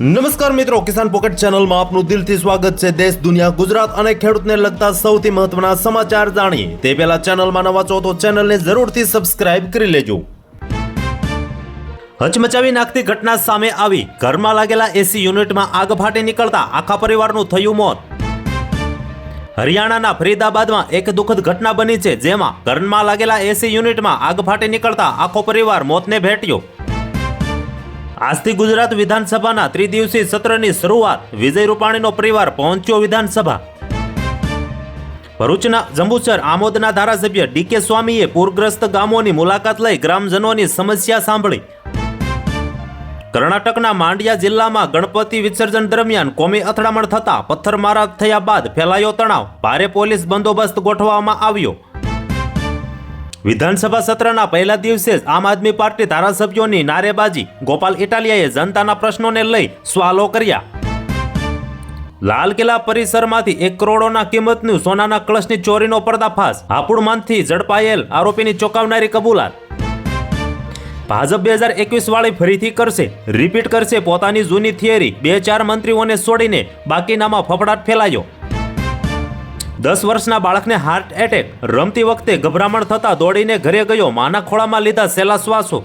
નમસ્કાર મિત્રો, કિસાન પોકેટ ચેનલમાં આપનું દિલથી સ્વાગત છે। દેશ, દુનિયા, ગુજરાત અને ખેડૂતને લગતા સૌથી મહત્વના સમાચાર જાણીએ તે પહેલા ચેનલમાં નવા છો તો ચેનલને જરૂરથી સબસ્ક્રાઇબ કરી લેજો। હચમચાવી નાખતી ઘટના સામે આવી। ઘરમાં લાગેલા એસી યુનિટમાં આગ ફાટી નીકળતા આખા પરિવારનું થયું મોત। હરિયાણાના ફરીદાબાદમાં એક દુઃખદ ઘટના બની છે, જેમાં ઘરમાં લાગેલા એસી યુનિટમાં આગ ફાટી નીકળતા આખો પરિવાર મોતને ભેટ્યો। આજથી ગુજરાત વિધાનસભાના ત્રિદિવસીય સત્રની શરૂઆત। વિજય રૂપાણીનો પરિવાર પહોંચ્યો વિધાનસભા। ભરૂચના જંબુસર આમોદના ધારાસભ્ય ડીકે સ્વામીએ પૂરગ્રસ્ત ગામોની મુલાકાત લઈ ગ્રામજનોની સમસ્યા સાંભળી। કર્ણાટકના માંડ્યા જિલ્લામાં ગણપતિ વિસર્જન દરમિયાન કોમી અથડામણ થતા પથ્થરમારા થયા બાદ ફેલાયો તણાવ। ભારે પોલીસ બંદોબસ્ત ગોઠવવામાં આવ્યો। વિધાનસભા સત્રના પહેલા દિવસે જ આમ આદમી પાર્ટી ધારાસભ્યોની નારેબાજી। ગોપાલ ઇટાલિયાએ જનતાના પ્રશ્નોને લઈ સવાલો કર્યા। લાલ કિલ્લા પરિસરમાંથી 1 કરોડના કિંમતનું સોનાના કળશની ચોરીનો પર્દાફાશ। હાપુડમાંથી ઝડપાયેલ આરોપીની ચોંકાવનારી કબૂલાત। ભાજપ 2021 વાળી ફરીથી કરશે, રિપીટ કરશે પોતાની જૂની થિયરી। 2-4 મંત્રીઓને છોડીને બાકીનામાં ફફડાટ ફેલાયો। 10 વર્ષના બાળકને હાર્ટ એટેક। રમતી વખતે ગભરામણ થતા દોડીને ઘરે ગયો। માના ખોળામાં લીધા સહેલા શ્વાસો।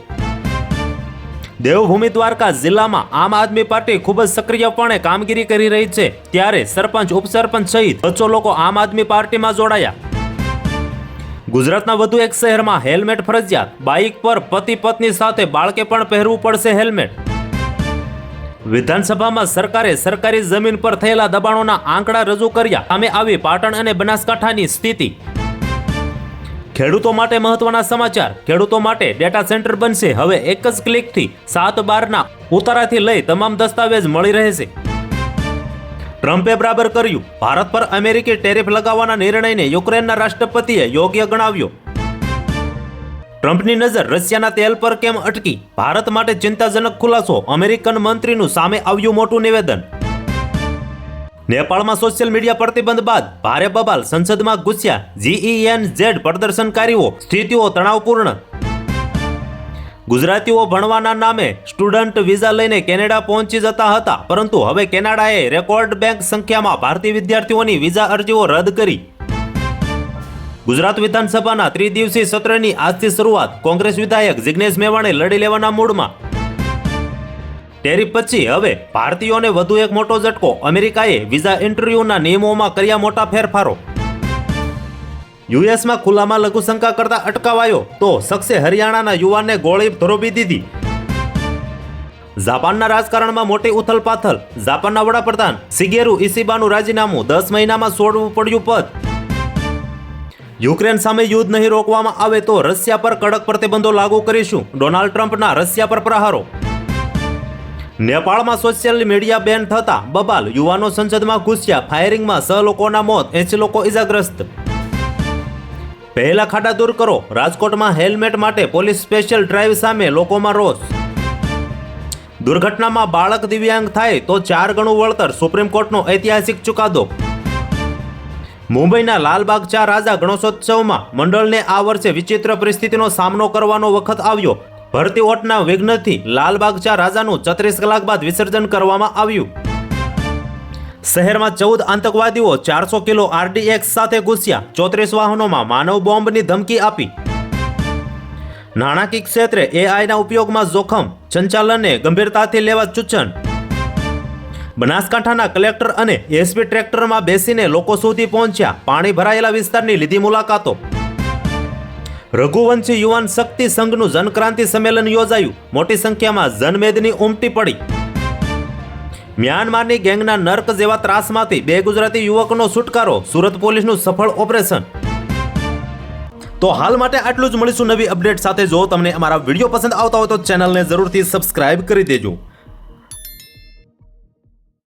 દેવભૂમિ દ્વારકા જિલ્લામાં આમ આદમી પાર્ટી ખૂબ જ સક્રિયપણે કામગીરી કરી રહી છે, ત્યારે સરપંચ, ઉપસરપંચ સહિત 200 લોકો આમ આદમી પાર્ટીમાં જોડાયા। ગુજરાતના વધુ એક શહેરમાં હેલ્મેટ ફરજિયાત। બાઇક પર પતિ પત્ની સાથે બાળકે પણ પહેરવું પડશે હેલ્મેટ। વિધાનસભામાં સરકારે સરકારી જમીન પર થયેલા દબાણોના આંકડા રજૂ કર્યા। સામે આવી પાટણ અને બનાસકાંઠાની સ્થિતિ। ખેડૂતો માટે મહત્વના સમાચાર। ખેડૂતો માટે ડેટા સેન્ટર બનશે। હવે એક જ ક્લિકથી 7/12ના ઉતારાથી લઈ તમામ દસ્તાવેજ મળી રહેશે। ટ્રમ્પે બરાબર કર્યું। ભારત પર અમેરિકી ટેરિફ લગાવવાના નિર્ણયને યુક્રેનના રાષ્ટ્રપતિએ યોગ્ય ગણાવ્યો। ટ્રમ્પની નજર રશિયાના તેલ પર કેમ અટકી? ભારત માટે ચિંતાજનક ખુલાસો। અમેરિકન મંત્રીનું સામે આવ્યું મોટું નિવેદન। નેપાળમાં સોશિયલ મીડિયા પ્રતિબંધ બાદ ભારે બબાલ। સંસદમાં ઘૂસ્યા GENZ પ્રદર્શનકારીઓ। સ્થિતિઓ તણાવપૂર્ણ। ગુજરાતીઓ ભણવાના નામે સ્ટુડન્ટ વિઝા લઈને કેનેડા પહોંચી જતા હતા, પરંતુ હવે કેનેડાએ રેકોર્ડ બેંક સંખ્યામાં ભારતીય વિદ્યાર્થીઓની વિઝા અરજીઓ રદ કરી। ગુજરાત વિધાનસભાના ત્રિદિવસીય સત્રની આજથી શરૂઆત। કોંગ્રેસ વિધાયક જિગ્નેશ મેવાણી લડી લેવાના મૂડમાં। ટેરિફ પછી હવે ભારતીયોને વધુ એક મોટો ઝટકો। અમેરિકાએ વિઝા ઇન્ટરવ્યુના નિયમોમાં કર્યા મોટા ફેરફારો। યુએસમાં ખુલ્લામાં લઘુશંકા કરતા અટકાવાયો તો શખ્સે હરિયાણાના યુવાનને ગોળી ધરોબી દીધી। જાપાનના રાજકારણમાં મોટી ઉથલપાથલ। જાપાનના વડાપ્રધાન શિગેરુ ઇશિબાનું રાજીનામું। 10 મહિનામાં છોડવું પડ્યું પદ। યુક્રેન સામે યુદ્ધ નહીં રોકવામાં આવે તો રશિયા પર કડક પ્રતિબંધો લાગુ કરીશું। ડોનાલ્ડ ટ્રમ્પના રશિયા પર પ્રહારો। નેપાળમાં સોશિયલ મીડિયા બેન થતા બબાલ। યુવાનો સંસદમાં ઘૂસ્યા। ફાયરિંગમાં 6 લોકોના મોત, 80 લોકો ઇજાગ્રસ્ત। પહેલા ખાડા દૂર કરો। રાજકોટમાં હેલ્મેટ માટે પોલીસ સ્પેશિયલ ડ્રાઈવ સામે લોકોમાં રોષ। દુર્ઘટનામાં બાળક દિવ્યાંગ થાય તો 4 ગણું વળતર। સુપ્રીમ કોર્ટનો ઐતિહાસિક ચુકાદો। મુંબઈના લાલબાગ ચા રાજા ગણેશોત્સવમાં મંડળને આ વર્ષે વિચિત્ર પરિસ્થિતિનો સામનો કરવાનો વખત આવ્યો। ભરતી ઓટના વિઘ્નથી લાલબાગ ચા રાજાનું 36 કલાક બાદ વિસર્જન કરવામાં આવ્યું। શહેરમાં 14 આતંકવાદીઓ 400 કિલો RDX સાથે ઘૂસ્યા। 34 વાહનોમાં માનવ બોમ્બની ધમકી આપી। નાણાકીય ક્ષેત્રે AIના ઉપયોગમાં જોખમ। સંચાલનને ગંભીરતાથી લેવા સૂચન। બનાસકાંઠાના કલેક્ટર અને SP ટ્રેક્ટરમાં બેસીને લોકો સુધી પહોંચ્યા। પાણી ભરાયેલા વિસ્તારની લીધી મુલાકાતો। રઘુવંશી યુવાન શક્તિ સંઘનું જનક્રાંતિ સંમેલન યોજાયું। મોટી સંખ્યામાં જનમેદની ઉમટી પડી। મ્યાનમારની ગેંગના નર્ક જેવા ત્રાસમાંથી 2 ગુજરાતી યુવકનો છુટકારો। સુરત પોલીસનું સફળ ઓપરેશન। તો હાલ માટે આટલું જ। મળીશું નવી અપડેટ સાથે। જો તમને અમારા વિડીયો પસંદ આવતા હોય તો ચેનલને જરૂરથી સબસ્ક્રાઇબ કરી દેજો।